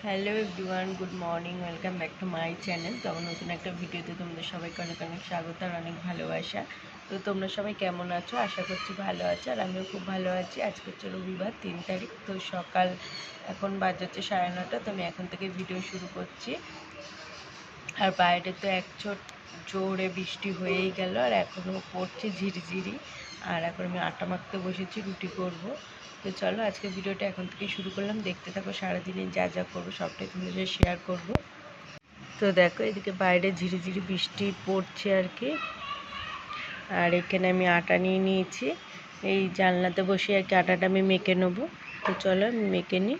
Hello everyone, good morning, welcome back to my channel. তো আমার নতুন একটা ভিডিওতে তোমাদের সবাইকে অনেক অনেক স্বাগত আর অনেক ভালোবাসা। তো তোমরা সবাই কেমন আছো? আশা করছি ভালো আছো, আর আমিও খুব ভালো আছি। আজকে হচ্ছে রবিবার 3 তারিখ। তো সকাল এখন বাজছে 9:30। তো আমি এখন থেকে ভিডিও শুরু করছি। আর বাইরে তো জোরে বৃষ্টি হয়েই গেল, আর এখনও পড়ছে ঝিরিঝিরি। আর এখন আমি আটা মাখতে বসেছি, রুটি করব। তো চলো আজকে ভিডিওটা এখন থেকে শুরু করলাম। দেখতে থাকো, সারাদিনে যা যা করবো সবটাই তোমাদের সাথে শেয়ার করব। তো দেখো, এদিকে বাইরে ঝিরিঝিরি বৃষ্টি পড়ছে আর কি। আর এখানে আমি আটা নিয়ে নিয়েছি, এই জানলাতে বসে আর কি আটাটা আমি মেখে নেবো। তো চলো আমি মেখে নিই।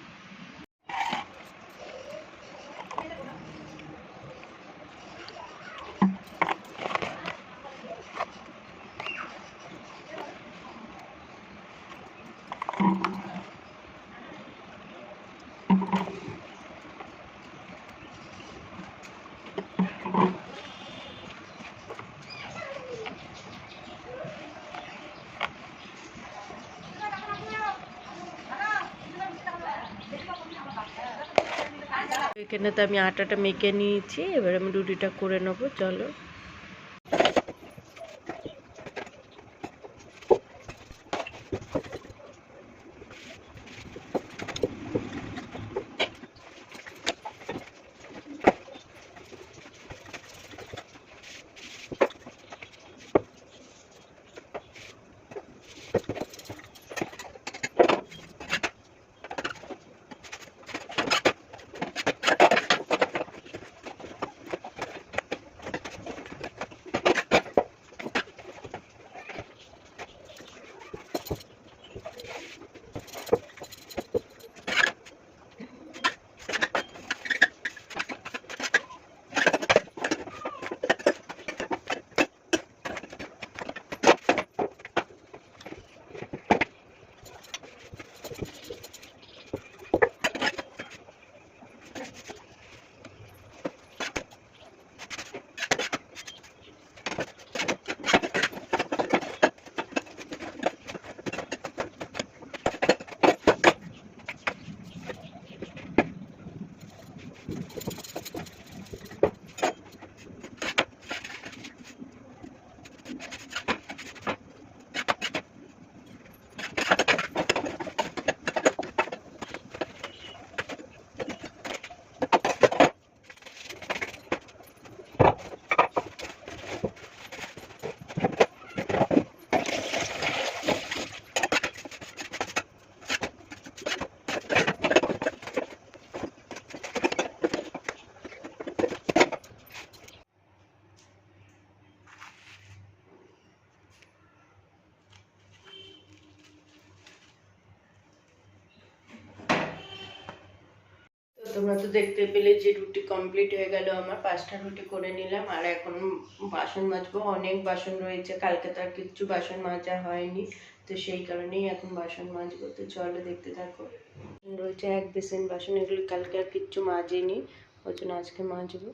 এখানে তো আমি আটাটা মেখে নিয়েছি, এবার আমি রুটিটা করে নেবো। চলো তোমরা তো দেখতে পেলে যে রুটি কমপ্লিট হয়ে গেল আমার। 5টা রুটি করে নিলাম, আর এখন বাসন মাজবো। অনেক বাসন রয়েছে, কালকে তো আর কিচ্ছু বাসন মাজা হয়নি, তো সেই কারণেই এখন বাসন মাজবো। তো চলো দেখতে থাকো। রয়েছে 1 বেসিন বাসন, এগুলো কালকে আর কিচ্ছু মাজিনি, ওই জন্য আজকে মাজবো।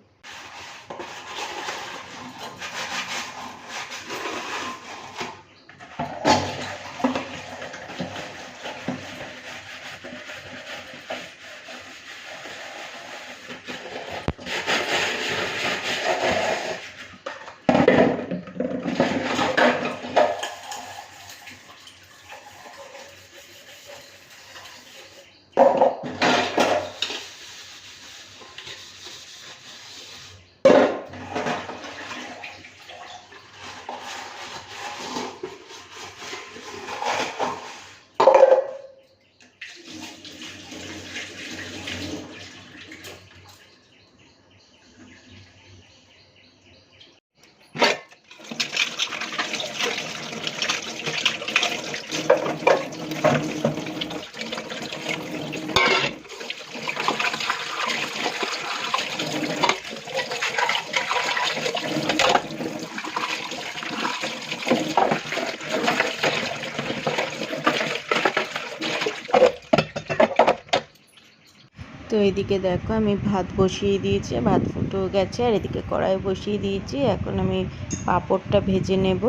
তো এদিকে দেখো, আমি ভাত বসিয়ে দিয়েছি, ভাত ফুটেও গেছে। আর এদিকে কড়াই বসিয়ে দিয়েছি, এখন আমি পাঁপড়টা ভেজে নেব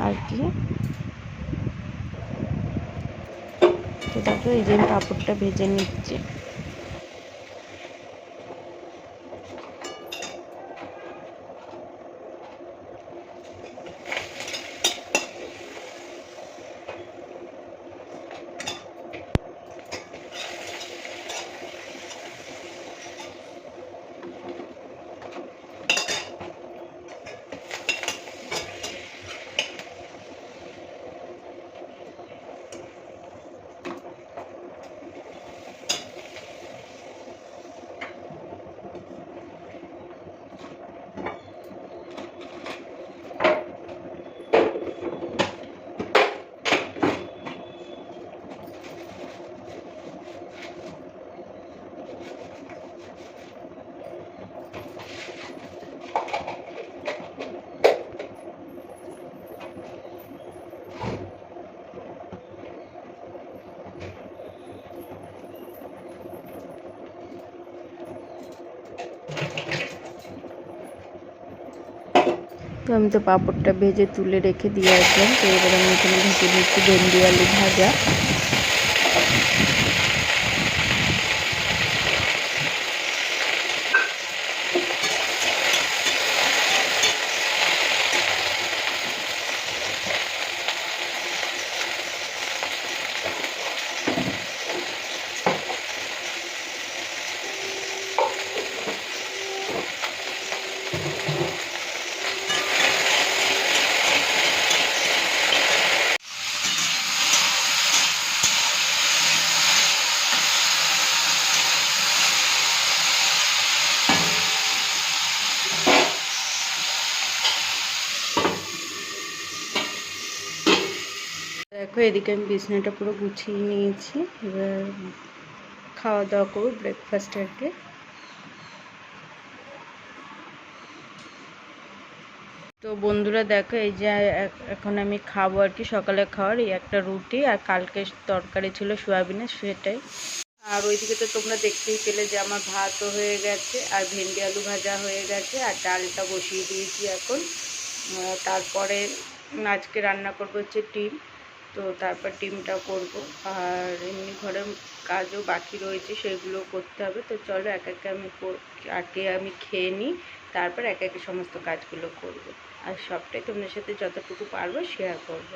আর কি। তো দেখো, এই যে আমি পাঁপড়টা ভেজে নিচ্ছি। তো আমি তো পাঁপড়টা ভেজে তুলে রেখে দিয়ে আসলাম। তো এবার আমি এখানে ভেজে নিচ্ছি ভেন্ডি আলু ভাজা। দেখো এদিকে আমি বিছানাটা পুরো গুছিয়ে নিয়েছি। এবার খাওয়া দাওয়া করবো, ব্রেকফাস্ট আর কি। তো বন্ধুরা দেখো এই যে এখন আমি খাবো আর কি, সকালে খাওয়ার এই একটা রুটি আর কালকে তরকারি ছিল সোয়াবিনের, সেটাই। আর ওইদিকে তো তোমরা দেখতেই পেলে যে আমার ভাতও হয়ে গেছে আর ভেন্ডি আলু ভাজা হয়ে গেছে আর ডালটা বসিয়ে দিয়েছি এখন। তারপরে আজকে রান্না করবো হচ্ছে ডিম, তো তারপর ডিমটা করব। আর এমনি ঘরের কাজও বাকি রয়েছে, সেগুলো করতে হবে। তো চলো এক একে আমি খেয়ে নিই, তারপর এক একে সমস্ত কাজগুলো করব। আর সবটাই তোমাদের সাথে যতটুকু পারবো শেয়ার করব।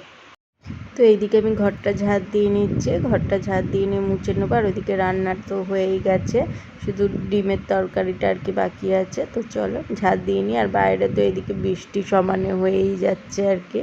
তো এইদিকে আমি ঘরটা ঝাড় দিয়ে নিচ্ছে, ঘরটা ঝাড় দিয়ে নিয়ে মুছে নেবো। আর ওইদিকে রান্নার তো হয়েই গেছে, শুধু ডিমের তরকারিটা আর কি বাকি আছে। তো চলো ঝাড় দিয়ে নিই। আর বাইরে তো এদিকে বৃষ্টি সমানে হয়েই যাচ্ছে আর কি।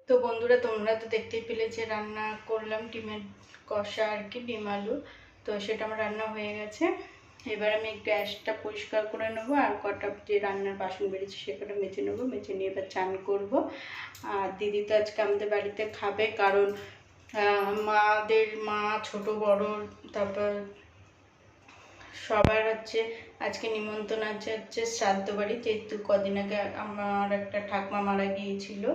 তো বন্ধুরা তোমরা তো দেখতেই পেলে যে রান্না করলাম ডিমের কষা আর কি, ডিম আলু। তো সেটা আমার রান্না হয়ে গেছে। এবার আমি গ্যাসটা পরিষ্কার করে নেবো আর কটা যে রান্নার বাসন বেরিয়েছে সেটা মেজে নেবো, মেজে নিয়ে এবার চান করবো। আর দিদি তো আজকে আমাদের বাড়িতে খাবে, কারণ মা ছোট বড় তারপর সবার হচ্ছে আজকে নিমন্ত্রণ আছে হচ্ছে শ্রাদ্ধ বাড়ি, যেহেতু কদিন আগে আমার একটা ঠাকমা মারা গিয়েছিল।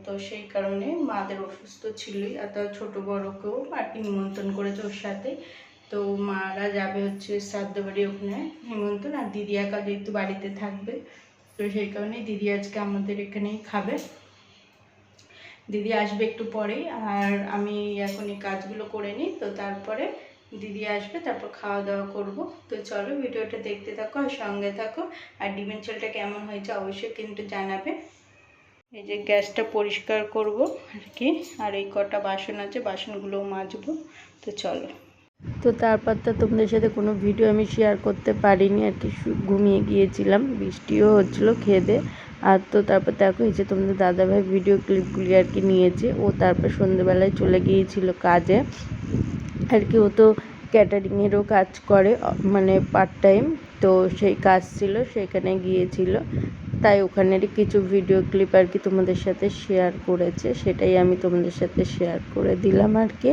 তো সেই কারণে মাদের অসুস্থ ছিলই, আর তার ছোটো বড়োকেও আর কি নিমন্ত্রণ করেছে ওর সাথে। তো মারা যাবে হচ্ছে শ্রাদ্ধ বাড়ি, ওখানে নিমন্ত্রণ। আর দিদি একা যেহেতু বাড়িতে থাকবে, তো সেই কারণে দিদি আজকে আমাদের এখানেই খাবে। দিদি আসবে একটু পরেই, আর আমি এখন এই কাজগুলো করে নিই। তো তারপরে দিদি আসবে, তারপর খাওয়া দাওয়া করব। তো চলো ভিডিওটা দেখতে থাকো আর সঙ্গে থাকো। আর ডিমের ঝোলটা কেমন হয়েছে অবশ্যই কিন্তু জানাবে। এই যে গ্যাসটা পরিষ্কার করব আর কি, আর এই কটা বাসন আছে, বাসনগুলোও মাজবো। তো চলো। তো তারপর তো তোমাদের সাথে কোনো ভিডিও আমি শেয়ার করতে পারিনি আর কি, ঘুমিয়ে গিয়েছিলাম, বৃষ্টিও হচ্ছিলো খেয়ে। আর তো তারপর দেখো এই যে তোমাদের দাদাভাই ভিডিও ক্লিপগুলি আর কি নিয়েছে। ও তারপর সন্ধ্যেবেলায় চলে গিয়েছিল কাজে আর কি। ও তো ক্যাটারিংয়েরও কাজ করে, মানে পার্ট টাইম। তো সেই কাজ ছিল, সেখানে গিয়েছিল, তাই ওখানেরই কিছু ভিডিও ক্লিপ আর কি তোমাদের সাথে শেয়ার করেছে, সেটাই আমি তোমাদের সাথে শেয়ার করে দিলাম আর কি।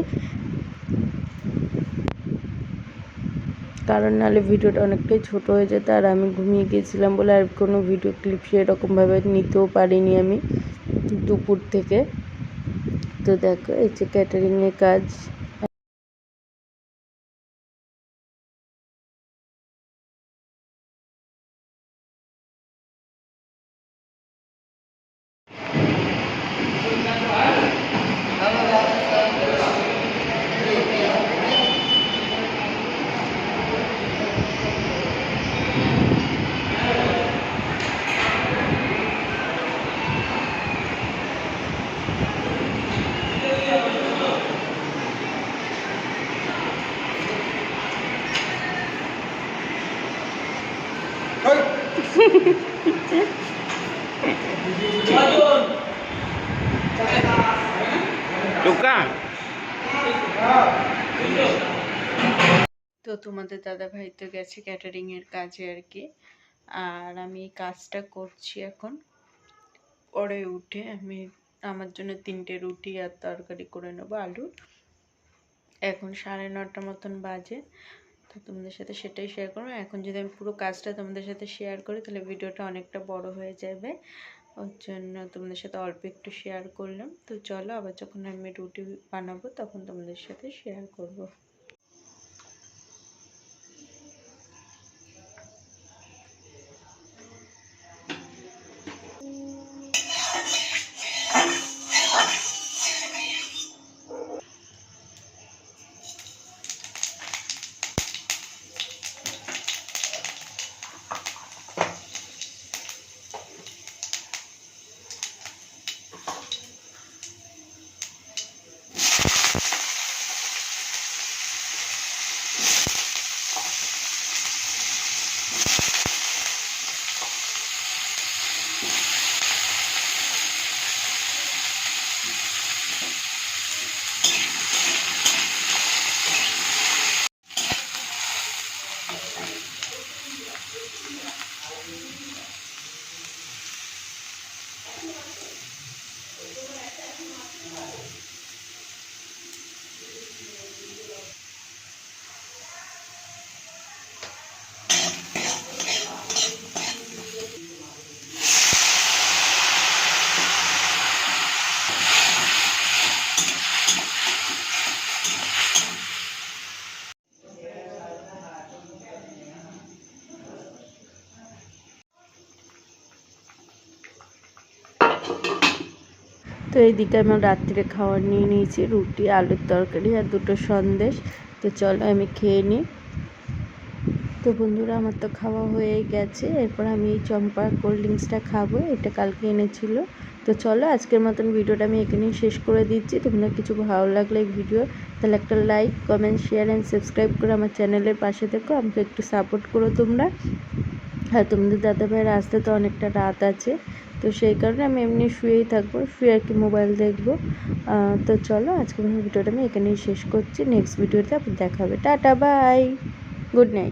কারণ নাহলে ভিডিওটা অনেকটাই ছোট হয়ে যেত, আর আমি ঘুমিয়ে গিয়েছিলাম বলে আর কোনো ভিডিও ক্লিপ সেরকমভাবে নিতেও পারিনি আমি দুপুর থেকে। তো দেখো এই যে ক্যাটারিংয়ের কাজ। তো তোমাদের দাদাভাই তো গেছে ক্যাটারিংয়ের কাজে আর কি, আর আমি কাজটা করছি এখন। পরে উঠে আমি আমার জন্য 3টে রুটি আর তরকারি করে নেবো আলুর। এখন 9:30 মতন বাজে। তো তোমাদের সাথে সেটাই শেয়ার করবো। এখন যদি আমি পুরো কাজটা তোমাদের সাথে শেয়ার করি তাহলে ভিডিওটা অনেকটা বড় হয়ে যাবে, ওর জন্য তোমাদের সাথে অল্প একটু শেয়ার করলাম। তো চলো, আবার যখন আমি রুটি বানাবো তখন তোমাদের সাথে শেয়ার করব। তো এইদিকে আমার রাত্রিরে খাবার নিয়ে নিয়েছি, রুটি, আলুর তরকারি আর 2টো সন্দেশ। তো চলো আমি খেয়ে নিই। তো বন্ধুরা, আমার তো খাওয়া হয়ে গেছে। এরপর আমি এই চম্পার কোল্ড ড্রিঙ্কসটা খাবো, এটা কালকে এনেছিল। তো চলো, আজকের মতন ভিডিওটা আমি এখানেই শেষ করে দিচ্ছি। তোমরা কিছু ভালো লাগলে এই ভিডিও তাহলে একটা like, comment, share and subscribe করে আমার চ্যানেলের পাশে থেকো, আমাকে একটু সাপোর্ট করো তোমরা। আর তোমাদের দাদাভাইয়ের আসতে তো অনেকটা রাত আছে, তো সেই কারণে আমি এমনি শুয়েই থাকবো, শুয়ে আর কি মোবাইল দেখবো। তো চলো, আজকের ভিডিওটা আমি এখানেই শেষ করছি। নেক্সট ভিডিওতে আবার দেখা হবে। Tata, bye, good night.